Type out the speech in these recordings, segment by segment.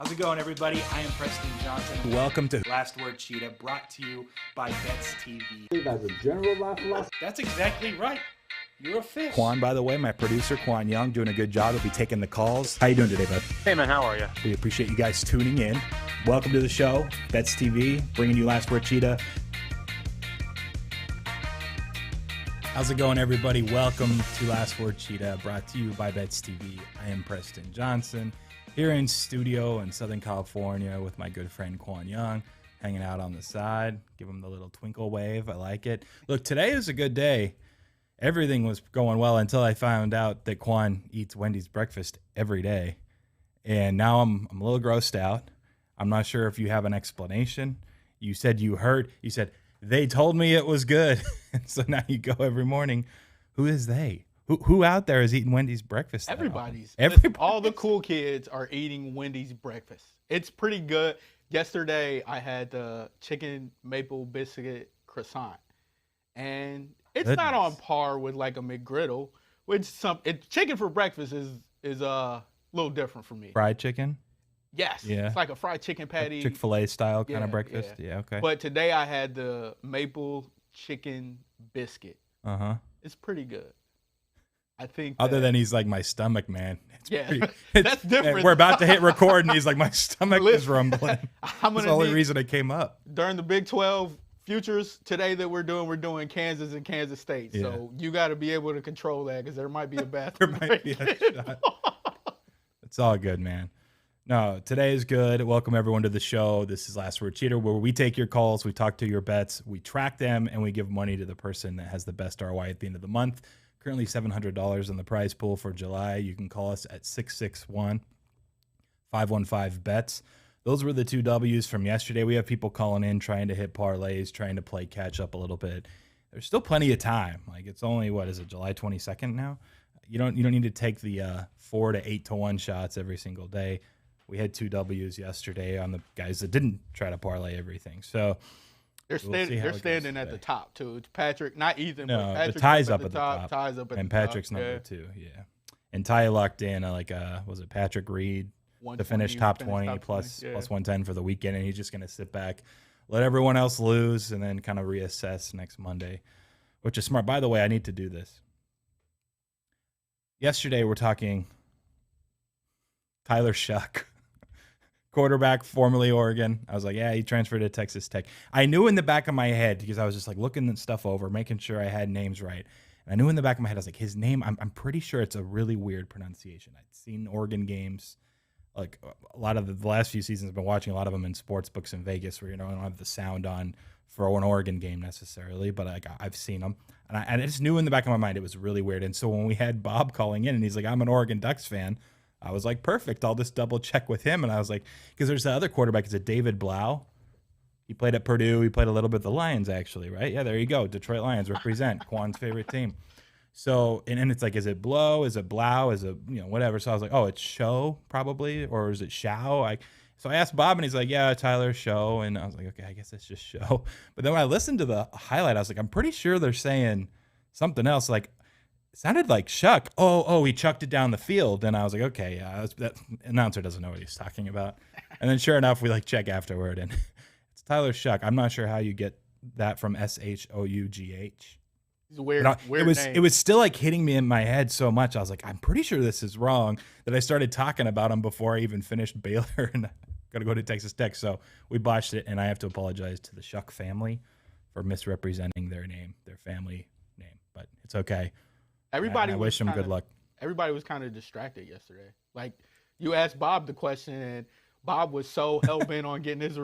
How's it going, everybody? I am Preston Johnson. Welcome to Last Word Cheetah, brought to you by Bets TV. As a general philosophy. That's exactly right. You're a fish. Qwan, by the way, my producer, Qwan Young, doing a good job. He'll be taking the calls. How you doing today, bud? Hey, man, how are you? We appreciate you guys tuning in. Welcome to the show, Bets TV, bringing you Last Word Cheetah. How's it going, everybody? Welcome to Last Word Cheetah, brought to you by Bets TV. I am Preston Johnson, here in studio in Southern California with my good friend Qwan Young, hanging out on the side. Give him the little twinkle wave. I like it. Look, today is a good day. Everything was going well until I found out that Qwan eats Wendy's breakfast every day. And now I'm a little grossed out. I'm not sure if you have an explanation. You said they told me it was good. So now you go every morning. Who is they? Who out there is eating Wendy's breakfast? Everybody's. Everybody. All the cool kids are eating Wendy's breakfast. It's pretty good. Yesterday, I had the chicken maple biscuit croissant. And it's not on par with like a McGriddle, which chicken for breakfast is a little different for me. Fried chicken? Yes. Yeah. It's like a fried chicken patty. Chick-fil-A style kind of breakfast? Yeah, okay. But today I had the maple chicken biscuit. Uh-huh. It's pretty good. I think Other than he's like, my stomach, man. That's different. We're about to hit record, and he's like, my stomach is rumbling. That's the only reason it came up. During the Big 12 futures today that we're doing Kansas and Kansas State. Yeah. So you got to be able to control that because there might be a There bathroom might be a shot. It's all good, man. No, today is good. Welcome, everyone, to the show. This is Last Word Cheetah, where we take your calls, we talk to your bets, we track them, and we give money to the person that has the best ROI at the end of the month. Currently $700 in the prize pool for July. You can call us at 661-515-BETS. Those were the two W's from yesterday. We have people calling in, trying to hit parlays, trying to play catch up a little bit. There's still plenty of time. Like, it's only, July 22nd now? You don't need to take the 4 to 8 to 1 shots every single day. We had two W's yesterday on the guys that didn't try to parlay everything. So they're standing at the top too. It's Patrick, not Ethan, but Patrick. The Ty's up at the top. Ty's up at and the top. Patrick's number 2, yeah. And Ty locked in was it Patrick Reed to finish top 20 plus 110 for the weekend, and he's just going to sit back, let everyone else lose, and then kind of reassess next Monday, which is smart. By the way, I need to do this. Yesterday, we're talking Tyler Shuck, quarterback, formerly Oregon. I was like, yeah, he transferred to Texas Tech. I knew in the back of my head, because I was just like looking stuff over, making sure I had names right. And I knew in the back of my head, I was like, his name, I'm pretty sure it's a really weird pronunciation. I'd seen Oregon games. Like a lot of the last few seasons, I've been watching a lot of them in sports books in Vegas where, I don't have the sound on for an Oregon game necessarily, but I've seen them. And I just knew in the back of my mind it was really weird. And so when we had Bob calling in and he's like, I'm an Oregon Ducks fan, I was like, perfect. I'll just double check with him. And I was like, because there's the other quarterback, it's a David Blau. He played at Purdue. He played a little bit the Lions, actually, right? Yeah, there you go. Detroit Lions represent Quan's favorite team. So, and it's like, is it Blow? Is it Blau? Is it, whatever. So I was like, oh, it's Show probably, or is it Shao? So I asked Bob, and he's like, yeah, Tyler Show. And I was like, okay, I guess it's just Show. But then when I listened to the highlight, I was like, I'm pretty sure they're saying something else. Like, it sounded like Shuck. Oh, he chucked it down the field. And I was like, okay, yeah, that announcer doesn't know what he's talking about. And then sure enough, we check afterward, and it's Tyler Shuck. I'm not sure how you get that from SHOUGH. It's a weird name. It was still hitting me in my head so much. I was like, I'm pretty sure this is wrong, that I started talking about him before I even finished Baylor and got to go to Texas Tech. So we botched it, and I have to apologize to the Shuck family for misrepresenting their name, their family name. But it's okay. I wish them good luck. Everybody was kind of distracted yesterday. Like, you asked Bob the question, and Bob was so hell-bent on getting his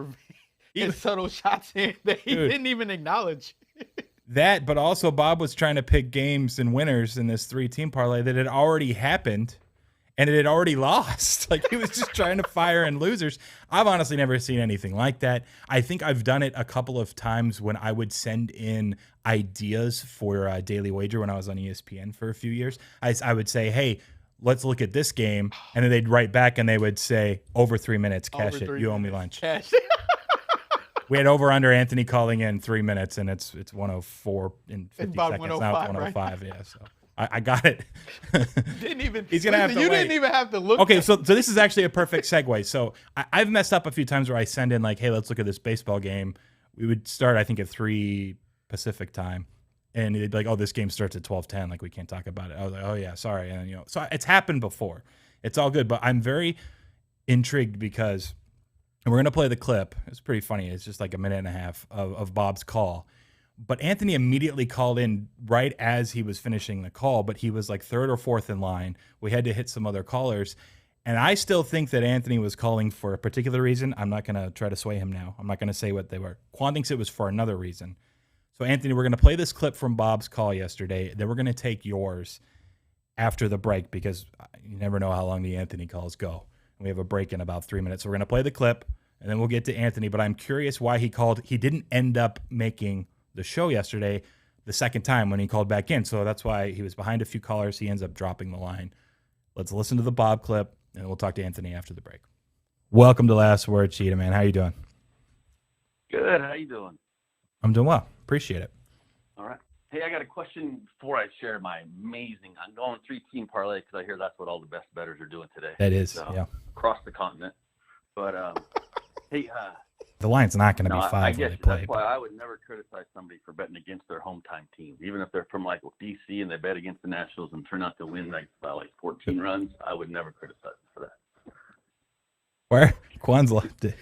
subtle shots in that he didn't even acknowledge. That, but also Bob was trying to pick games and winners in this 3-team parlay that had already happened, and it had already lost. He was just trying to fire in losers. I've honestly never seen anything like that. I think I've done it a couple of times when I would send in ideas for a Daily Wager when I was on ESPN for a few years. I would say, hey, let's look at this game. And then they'd write back and they would say, over 3 minutes, cash it. You owe me lunch. Cash. We had over under Anthony calling in 3 minutes, and it's 104 in 50 seconds. Now it's 105, right? Yeah. So I got it. Didn't even. He's gonna have to You wait. didn't even have to look. Okay, so this is actually a perfect segue. So I've messed up a few times where I send in like, hey, let's look at this baseball game. We would start, I think, at 3 Pacific time, and it'd be like, oh, this game starts at 12:10. Like we can't talk about it. I was like, oh yeah, sorry. And so it's happened before. It's all good, but I'm very intrigued because, and we're gonna play the clip. It's pretty funny. It's just like a minute and a half of Bob's call. But Anthony immediately called in right as he was finishing the call, but he was like 3rd or 4th in line. We had to hit some other callers. And I still think that Anthony was calling for a particular reason. I'm not going to try to sway him now. I'm not going to say what they were. Qwan thinks it was for another reason. So, Anthony, we're going to play this clip from Bob's call yesterday. Then we're going to take yours after the break because you never know how long the Anthony calls go. And we have a break in about 3 minutes. So we're going to play the clip, and then we'll get to Anthony. But I'm curious why he called. He didn't end up making the show yesterday the second time when he called back in. So that's why he was behind a few callers. He ends up dropping the line. Let's listen to the Bob clip, and we'll talk to Anthony after the break. Welcome to Last Word, Cheetah, man. How you doing? Good. How you doing? I'm doing well. Appreciate it. All right. Hey, I got a question before I share my amazing. I'm going 3-team parlay because I hear that's what all the best bettors are doing today. That is, yeah. Across the continent. But hey, the line's not going to be 5 I when guess they play. that's why I would never criticize somebody for betting against their hometown team, even if they're from like DC and they bet against the Nationals and turn out to win by 14 runs. I would never criticize them for that. Where? Quan's left it.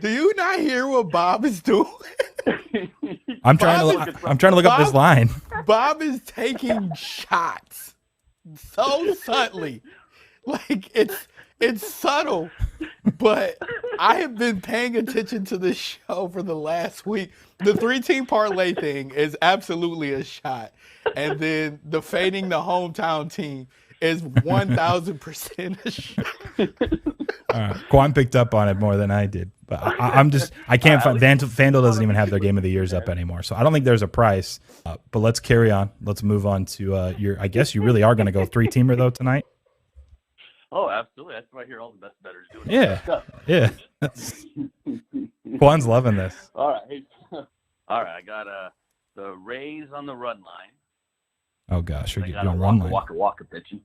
Do you not hear what Bob is doing? I'm trying to look up this line. Bob is taking shots so subtly, like it's subtle, but I have been paying attention to this show for the last week. The 3-team parlay thing is absolutely a shot, and then the fading the hometown team is 1,000% a shot. Qwan picked up on it more than I did, but I can't find. FanDuel doesn't even have their Game of the Years up anymore, so I don't think there's a price. But let's carry on. Let's move on to your. I guess you really are going to go 3-teamer though tonight. Oh, absolutely. That's what I hear all the best bettors doing. Yeah. Quan's loving this. All right. All right. I got the Rays on the run line. Oh gosh, you're doing run line. Walker pitching.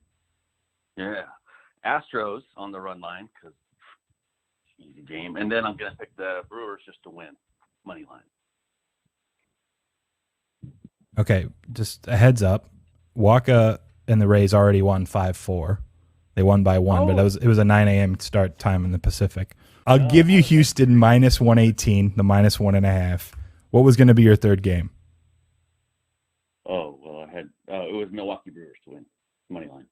Yeah. Astros on the run line because easy game. And then I'm going to pick the Brewers just to win. Money line. Okay, just a heads up. Waka and the Rays already won 5-4. They won by 1, but it was a 9 a.m. start time in the Pacific. I'll give you Houston minus 118, the minus 1.5. What was going to be your third game? Oh, well, it was Milwaukee Brewers to win. Money line.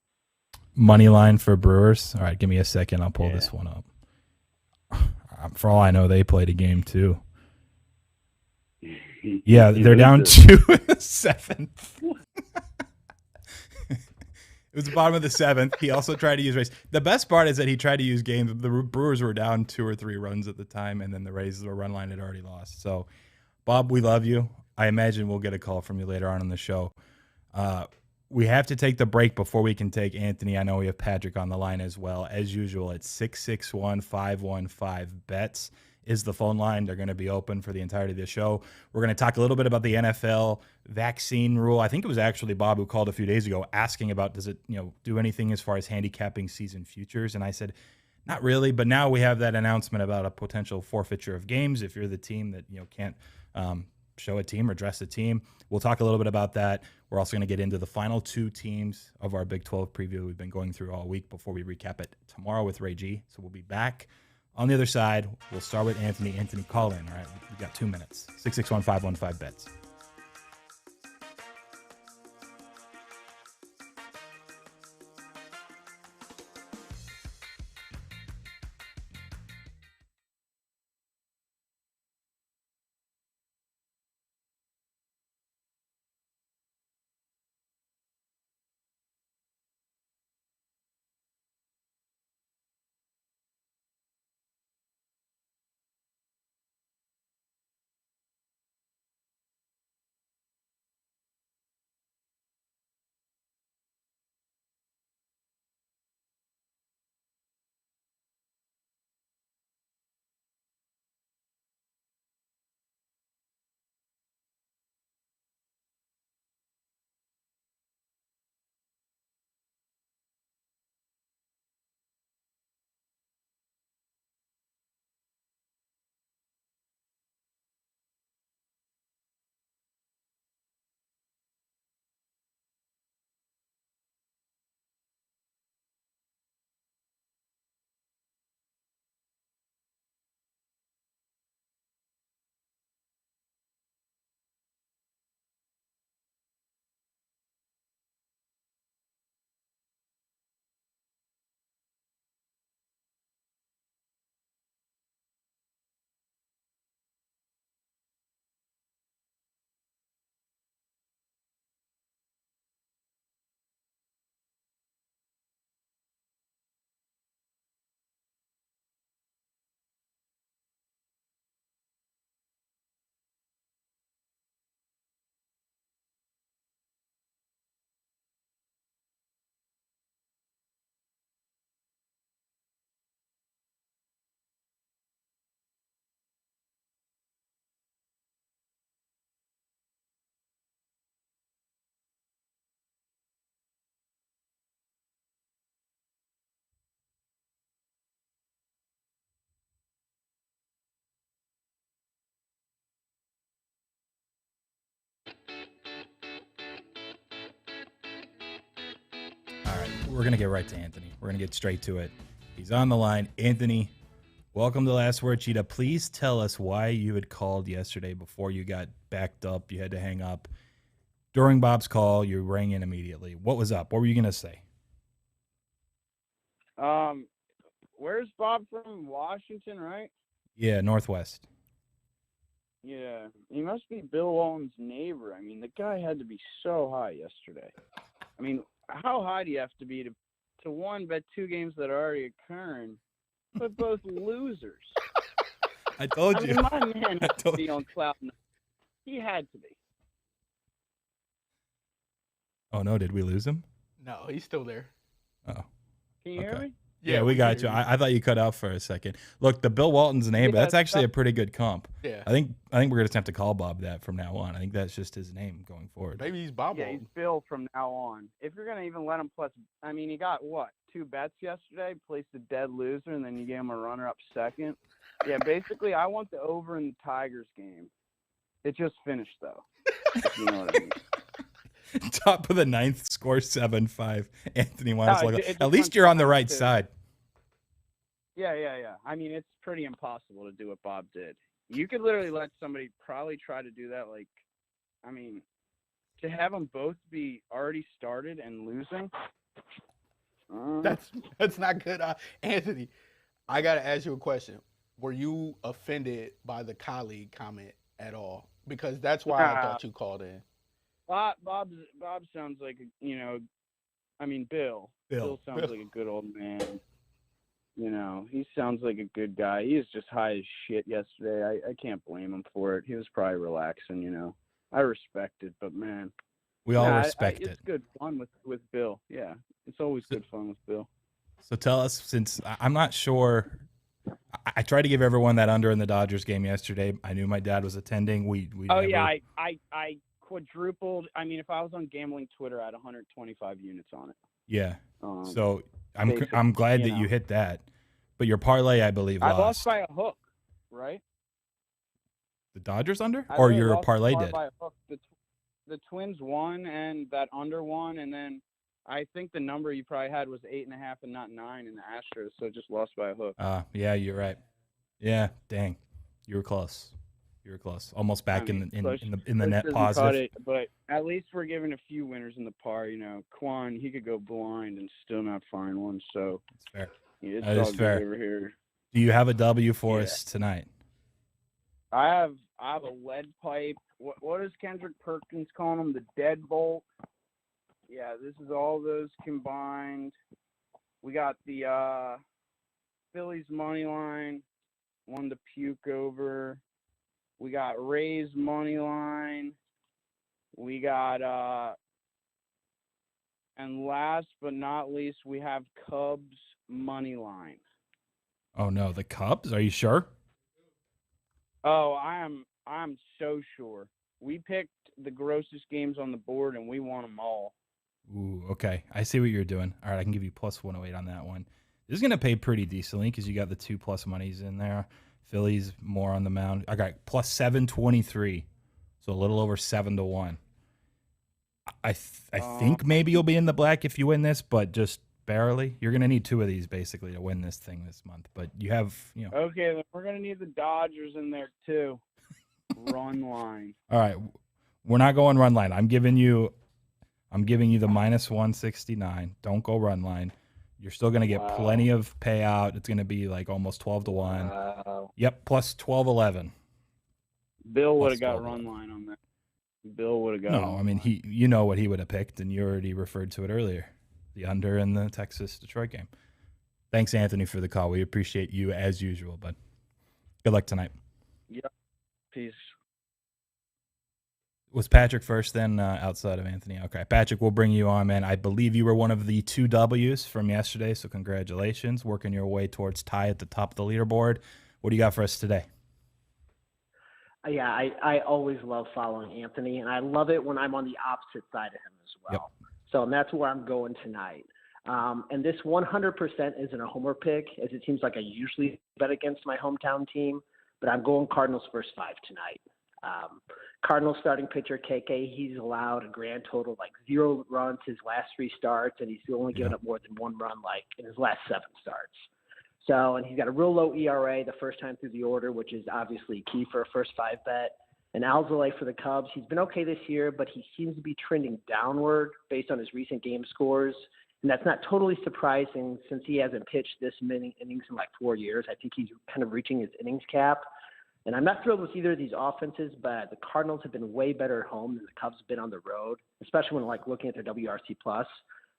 Money line for Brewers? All right, give me a second. I'll pull this one up. For all I know, they played a game too. Yeah, they're down 2 in the 7th. It was the bottom of the 7th. He also tried to use Rays. The best part is that he tried to use games. The Brewers were down 2 or 3 runs at the time, and then the Rays, the run line had already lost. So, Bob, we love you. I imagine we'll get a call from you later on in the show. We have to take the break before we can take Anthony. I know we have Patrick on the line as well. As usual, it's 661-515-BETS is the phone line. They're going to be open for the entirety of the show. We're going to talk a little bit about the NFL vaccine rule. I think it was actually Bob who called a few days ago asking about does it do anything as far as handicapping season futures, and I said not really, but now we have that announcement about a potential forfeiture of games if you're the team that can't show a team or dress a team. We'll talk a little bit about that. We're also going to get into the final 2 teams of our Big 12 preview we've been going through all week before we recap it tomorrow with Ray G. So we'll be back on the other side. We'll start with Anthony. Anthony, call in, all right? We've got 2 minutes. 661-515-BETS. we're going to get right to Anthony. We're going to get straight to it. He's on the line. Anthony, welcome to Last Word Cheetah. Please tell us why you had called yesterday before you got backed up. You had to hang up. During Bob's call, you rang in immediately. What was up? What were you going to say? Where's Bob from? Washington, right? Yeah, Northwest. Yeah, he must be Bill Walton's neighbor. I mean, the guy had to be so high yesterday. I mean, how high do you have to be to one, bet two games that are already occurring, but both losers? I told you. I mean, my man had to be on cloud nine. He had to be. Oh, no, did we lose him? No, he's still there. Oh. Can you hear me? Yeah, we got you. I thought you cut out for a second. Look, the Bill Walton's neighbor, that's actually a pretty good comp. Yeah. I think we're going to just have to call Bob that from now on. I think that's just his name going forward. Maybe he's Bob Yeah, Walton. he's Bill from now on. If you're going to even let him plus, I mean, he got what? 2 bets yesterday, placed a dead loser, and then you gave him a runner-up second. Yeah, basically, I want the over in the Tigers game. It just finished, though, if you know what I mean. Top of the ninth, score 7-5. Anthony wants to look. At least you're on the right side. Yeah. I mean, it's pretty impossible to do what Bob did. You could literally let somebody probably try to do that. Like, I mean, to have them both be already started and losing. That's not good. Anthony, I got to ask you a question. Were you offended by the colleague comment at all? Because that's why I thought you called in. Bob sounds like, I mean, Bill. Bill sounds like a good old man. He sounds like a good guy. He was just high as shit yesterday. I can't blame him for it. He was probably relaxing, I respect it, but man. We all respect it. It's good fun with Bill. Yeah, it's always good fun with Bill. So tell us, since I'm not sure, I tried to give everyone that under in the Dodgers game yesterday. I knew my dad was attending. I quadrupled. I mean, if I was on gambling Twitter, I had 125 units on it. Yeah. So I'm glad that you hit that. But your parlay, I believe, lost. I lost by a hook, right? The Dodgers under? Or your parlay did? By a hook. The Twins won and that under won, and then I think the number you probably had was 8.5 and not 9 in the Astros, so just lost by a hook. Yeah, you're right. Yeah, dang. You were close. Almost back in the net positive. But at least we're giving a few winners in the par. Qwan, he could go blind and still not find one. So that's fair. Yeah, that is fair. Over here. Do you have a W for us tonight? I have a lead pipe. What does Kendrick Perkins call them? The deadbolt. Yeah, this is all those combined. We got the Phillies money line, one to puke over. We got Rays money line. We got and last but not least, we have Cubs money line. Oh no, the Cubs? Are you sure? Oh, I'm so sure. We picked the grossest games on the board and we won them all. Ooh, okay. I see what you're doing. All right, I can give you plus 108 on that one. This is going to pay pretty decently because you got the 2+ monies in there. Phillies more on the mound. I got plus 723, so a little over 7-1. I think maybe you'll be in the black if you win this, but just barely. You're going to need 2 of these basically to win this thing this month. But you have, Okay, then we're going to need the Dodgers in there too. Run line. All right, we're not going run line. I'm giving you the minus 169. Don't go run line. You're still going to get plenty of payout. It's going to be like almost 12-1. Wow. Yep, plus 12-11. Bill would have got run line on that. Bill would have got. No, I mean you know what he would have picked, and you already referred to it earlier, the under in the Texas-Detroit game. Thanks, Anthony, for the call. We appreciate you as usual, bud. Good luck tonight. Yep. Peace. Was Patrick first then outside of Anthony? Okay, Patrick, we'll bring you on, man. I believe you were one of the 2 W's from yesterday, so congratulations. Working your way towards tie at the top of the leaderboard. What do you got for us today? Yeah, I always love following Anthony, and I love it when I'm on the opposite side of him as well. Yep. So that's where I'm going tonight. And this 100% isn't a homer pick, as it seems like I usually bet against my hometown team, but I'm going Cardinals first 5 tonight. Cardinals starting pitcher KK, he's allowed a grand total of 0 runs his last 3 starts, and he's only given up more than 1 run in his last 7 starts. So, and he's got a real low ERA the first time through the order, which is obviously key for a first 5 bet. And Alzolay for the Cubs, he's been okay this year, but he seems to be trending downward based on his recent game scores. And that's not totally surprising since he hasn't pitched this many innings in 4 years. I think he's kind of reaching his innings cap. And I'm not thrilled with either of these offenses, but the Cardinals have been way better at home than the Cubs have been on the road, especially when looking at their WRC+.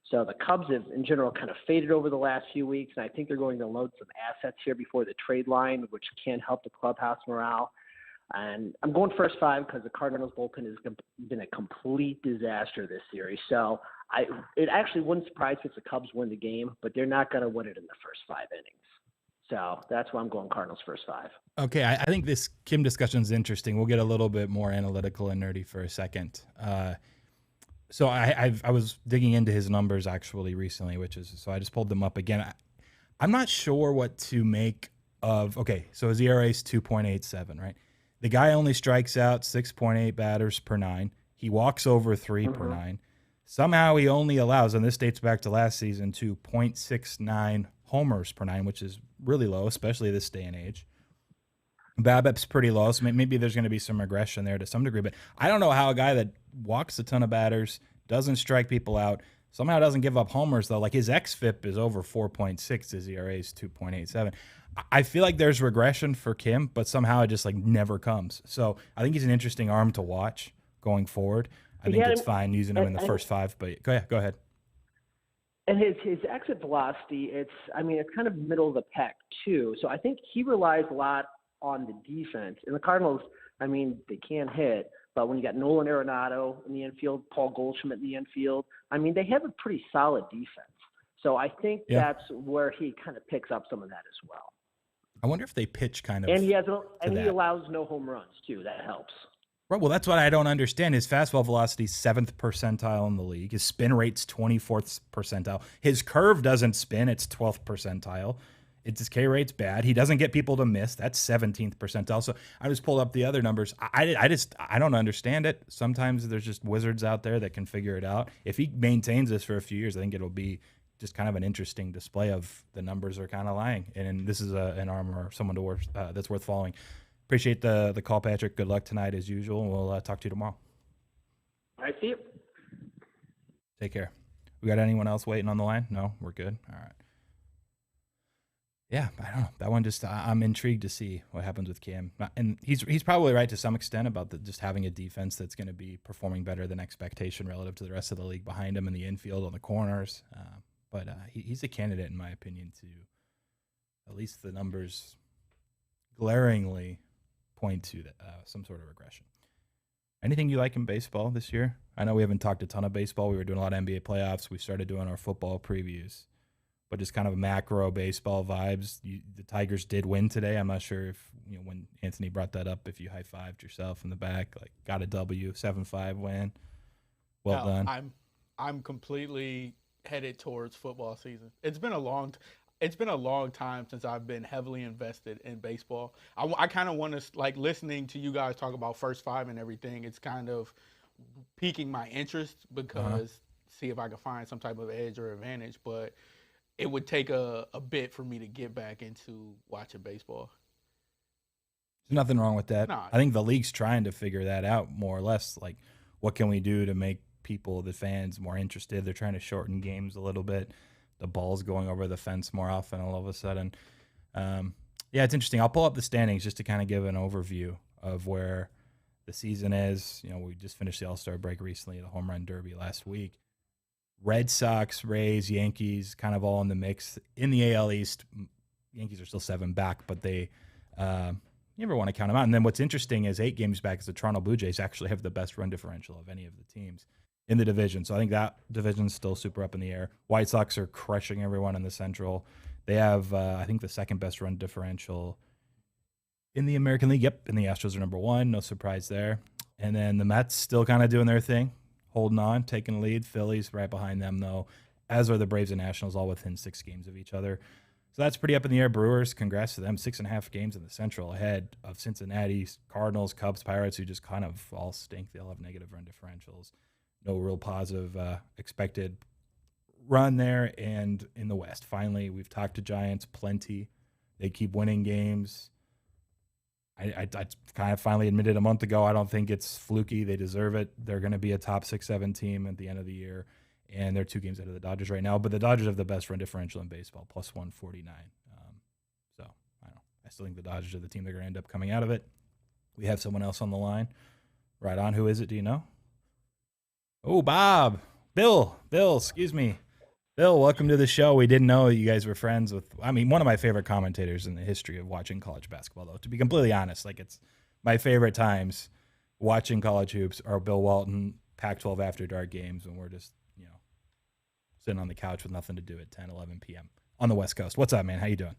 So the Cubs have, in general, kind of faded over the last few weeks, and I think they're going to load some assets here before the trade line, which can help the clubhouse morale. And I'm going first 5 because the Cardinals bullpen has been a complete disaster this series. So it actually wouldn't surprise me if the Cubs win the game, but they're not going to win it in the first 5 innings. So that's why I'm going Cardinals first 5. Okay, I think this Kim discussion is interesting. We'll get a little bit more analytical and nerdy for a second. So I was digging into his numbers actually recently, so I just pulled them up again. I'm not sure what to make of. Okay, so his ERA is 2.87, right? The guy only strikes out 6.8 batters per 9. He walks over 3 per 9. Somehow he only allows, and this dates back to last season, to 0.69 homers per 9, which is really low, especially this day and age. BABIP's pretty low, so maybe there's going to be some regression there to some degree. But I don't know how a guy that walks a ton of batters, doesn't strike people out, somehow doesn't give up homers, though. His xFIP is over 4.6. His ERA is 2.87. I feel like there's regression for Kim, but somehow it just never comes. So I think he's an interesting arm to watch going forward. I think it's fine using him in the first 5, but go ahead. And his exit velocity, it's kind of middle of the pack too. So I think he relies a lot on the defense. And the Cardinals, they can hit, but when you got Nolan Arenado in the infield, Paul Goldschmidt in the infield, they have a pretty solid defense. So I think that's where he kind of picks up some of that as well. I wonder if they pitch kind of. And he allows no home runs too. That helps. Right. Well, that's what I don't understand. His fastball velocity is 7th percentile in the league. His spin rate's 24th percentile. His curve doesn't spin. It's 12th percentile. His K rate's bad. He doesn't get people to miss. That's 17th percentile. So I just pulled up the other numbers. I don't understand it. Sometimes there's just wizards out there that can figure it out. If he maintains this for a few years, I think it'll be just kind of an interesting display of the numbers are kind of lying. And this is an arm or someone to work that's worth following. Appreciate the call, Patrick. Good luck tonight as usual, and we'll talk to you tomorrow. I see you. Take care. We got anyone else waiting on the line? No, we're good. All right. Yeah, I don't know. That one just I'm intrigued to see what happens with Cam. And he's probably right to some extent about just having a defense that's going to be performing better than expectation relative to the rest of the league behind him in the infield on the corners. But he's a candidate, in my opinion, to at least the numbers glaringly point to some sort of regression. Anything you like in baseball this year? I know we haven't talked a ton of baseball. We were doing a lot of NBA playoffs. We started doing our football previews. But just kind of macro baseball vibes. The Tigers did win today. I'm not sure if, when Anthony brought that up, if you high-fived yourself in the back, got a W, 7-5 win. Well done. I'm completely headed towards football season. It's been a long time since I've been heavily invested in baseball. I kind of want to, listening to you guys talk about first 5 and everything, it's kind of piquing my interest because see if I can find some type of edge or advantage. But it would take a bit for me to get back into watching baseball. There's nothing wrong with that. No. I think the league's trying to figure that out more or less. What can we do to make people, the fans, more interested? They're trying to shorten games a little bit. The ball's going over the fence more often all of a sudden. It's interesting. I'll pull up the standings just to kind of give an overview of where the season is. We just finished the All-Star break recently, the Home Run Derby last week. Red Sox, Rays, Yankees, kind of all in the mix. In the AL East, Yankees are still 7 back, but they you never want to count them out. And then what's interesting is 8 games back is the Toronto Blue Jays actually have the best run differential of any of the teams in the division. So I think that division's still super up in the air. White Sox are crushing everyone in the Central. They have, I think, the second best run differential in the American League. Yep, and the Astros are number 1. No surprise there. And then the Mets still kind of doing their thing, holding on, taking the lead. Phillies right behind them, though, as are the Braves and Nationals, all within 6 games of each other. So that's pretty up in the air. Brewers, congrats to them. 6.5 games in the Central ahead of Cincinnati, Cardinals, Cubs, Pirates, who just kind of all stink. They all have negative run differentials. No real positive expected run there. And in the West, finally, we've talked to Giants plenty. They keep winning games. I kind of finally admitted a month ago, I don't think it's fluky. They deserve it. They're going to be a top 6-7 team at the end of the year. And they're 2 games out of the Dodgers right now. But the Dodgers have the best run differential in baseball, plus 149. So I don't know. I still think the Dodgers are the team that are going to end up coming out of it. We have someone else on the line. Right on. Who is it? Do you know? Oh, Bob. Bill, excuse me. Bill, welcome to the show. We didn't know you guys were friends with, one of my favorite commentators in the history of watching college basketball, though. To be completely honest, it's my favorite times watching college hoops are Bill Walton, Pac-12 After Dark games when we're just, sitting on the couch with nothing to do at 10, 11 p.m. on the West Coast. What's up, man? How you doing?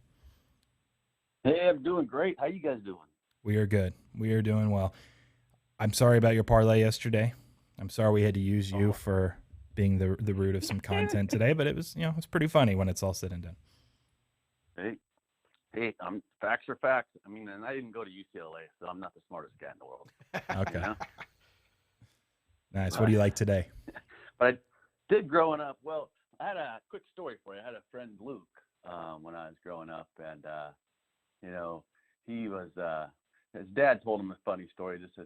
Hey, I'm doing great. How you guys doing? We are good. We are doing well. I'm sorry about your parlay yesterday. I'm sorry we had to use you for being the root of some content today, but it was it's pretty funny when it's all said and done. Hey, facts are facts. And I didn't go to UCLA, so I'm not the smartest guy in the world. Okay. Nice. What do you like today? But I did growing up. Well, I had a quick story for you. I had a friend, Luke, when I was growing up, and he was his dad told him a funny story. He just says,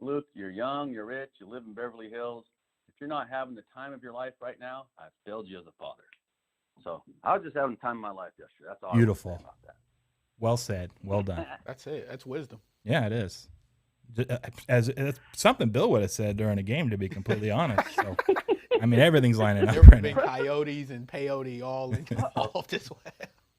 Luke, you're young, you're rich, you live in Beverly Hills. If you're not having the time of your life right now, I've failed you as a father. So I was just having the time of my life yesterday. That's all. Beautiful. I about that. Well said. Well done. That's it. That's wisdom. Yeah, it is. As it's something Bill would have said during a game, to be completely honest. So, everything's lining up. There would have been coyotes and peyote all involved this way.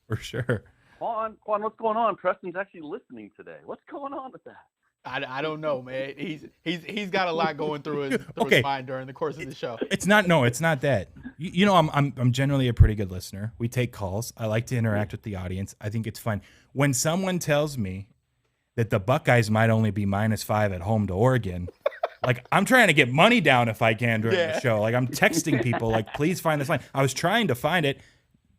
For sure. Qwan, what's going on? Preston's actually listening today. What's going on with that? I don't know, man. He's got a lot going through his mind during the course of the show. It's not that. I'm generally a pretty good listener. We take calls. I like to interact with the audience. I think it's fun. When someone tells me that the Buckeyes might only be -5 at home to Oregon, I'm trying to get money down if I can during the show. I'm texting people please find this line. I was trying to find it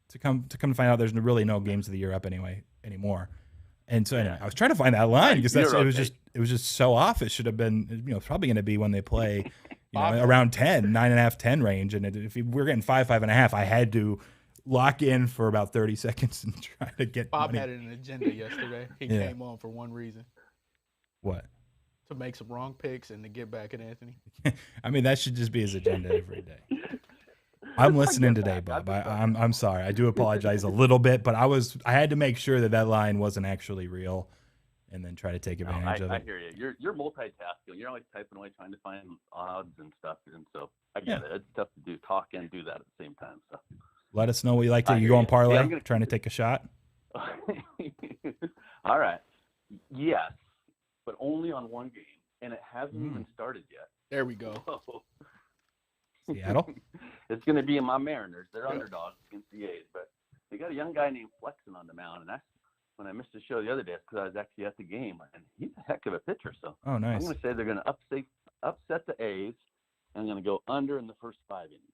to come to find out there's really no games of the year up anymore. And so anyway, I was trying to find that line because it was just so off. It should have been, it's probably going to be when they play, around 10, 9.5, 10 range. And if we're getting 5, 5.5, I had to lock in for about 30 seconds and try to get Bob money. had an agenda yesterday. He came on for one reason. What? To make some wrong picks and to get back at Anthony. That should just be his agenda every day. I'm listening today, Bob. I'm sorry. I do apologize a little bit, but I had to make sure that line wasn't actually real, and then try to take advantage of it. I hear you. You're multitasking. You're always typing away, trying to find odds and stuff, and so I get it. It's tough to do talk and do that at the same time. So let us know what you like to. You go on parlay, trying to take a shot. All right. Yes, but only on one game, and it hasn't even started yet. There we go. Seattle? It's going to be in my Mariners. They're underdogs against the A's, but they got a young guy named Flexen on the mound, and that's when I missed the show the other day. It's because I was actually at the game, and he's a heck of a pitcher. So nice. I'm going to say they're going to upset the A's, and I'm going to go under in the first 5 innings.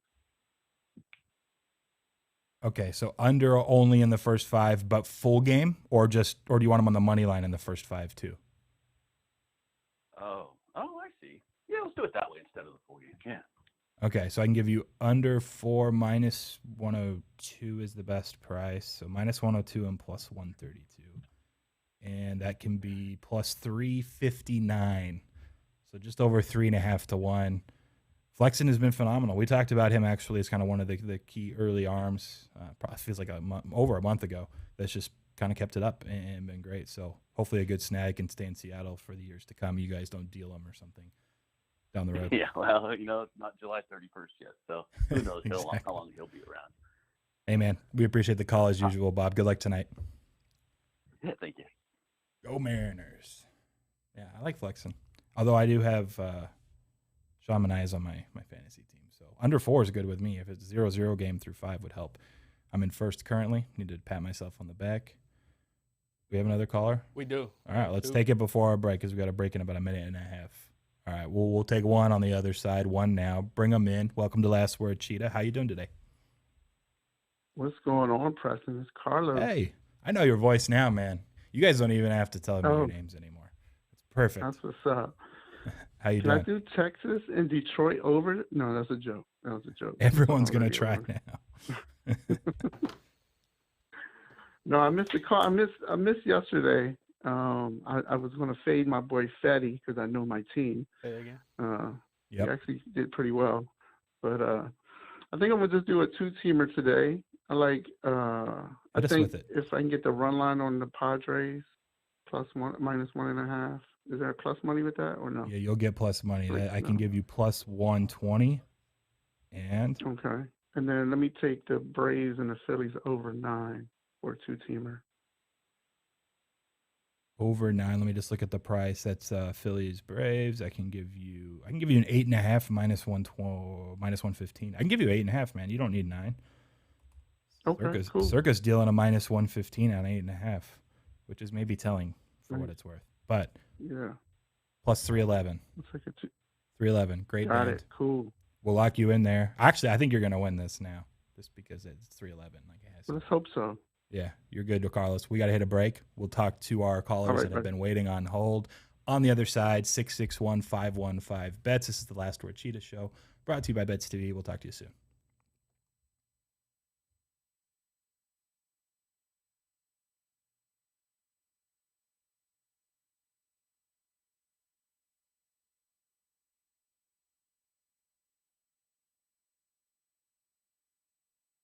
Okay, so under only in the first 5, but full game, or do you want them on the money line in the first 5 too? Oh, I see. Yeah, let's do it that way instead of the full game. Yeah. Okay, so I can give you under 4 -102 is the best price. So -102 and +132. And that can be +359. So just over 3.5 to 1. Flexen has been phenomenal. We talked about him actually as kind of one of the key early arms. Probably feels like over a month ago. That's just kind of kept it up and been great. So hopefully a good snag can stay in Seattle for the years to come. You guys don't deal him or something down the road. Yeah, well, it's not July 31st yet, so who knows Exactly. how long he'll be around. Hey, man, we appreciate the call as usual, Bob. Good luck tonight. Yeah, thank you. Go Mariners. Yeah, I like flexing. Although I do have Sean Manaeus on my fantasy team. So under 4 is good with me. If it's 0-0 game through 5 would help. I'm in first currently. Need to pat myself on the back. We have another caller? We do. All right, let's take it before our break because we got a break in about a minute and a half. All right, we'll take one on the other side. One now. Bring them in. Welcome to Last Word, Cheetah. How you doing today? What's going on, Preston? It's Carlos. Hey, I know your voice now, man. You guys don't even have to tell me your names anymore. It's perfect. That's what's up. How you doing? Can I do Texas and Detroit over? No, that's a joke. That was a joke. Everyone's going to try now. No, I missed the call. I missed yesterday. I was going to fade my boy Fetty because I know my team. Say it again. He actually did pretty well. But I think I'm going to just do a two-teamer today. I think if I can get the run line on the Padres, +1, -1.5. Is there a plus money with that or no? Yeah, you'll get plus money. I can give you +120. And okay. And then let me take the Braves and the Phillies over 9 for a two-teamer. Over 9. Let me just look at the price. That's Phillies Braves. I can give you an 8.5 -115. I can give you 8.5, man. You don't need 9. Okay, cool. Circa's dealing a -115 on 8.5, which is maybe telling for what it's worth. But yeah, +311. Looks like 311. Great Got band. it. Cool. We'll lock you in there. Actually, I think you're going to win this now, just because it's 311. Like it has. Let's hope so. Yeah, you're good, Carlos. We got to hit a break. We'll talk to our callers that have been waiting on hold. On the other side, 661-515-BETS. This is the Last Word Cheetah Show, brought to you by Bets TV. We'll talk to you soon.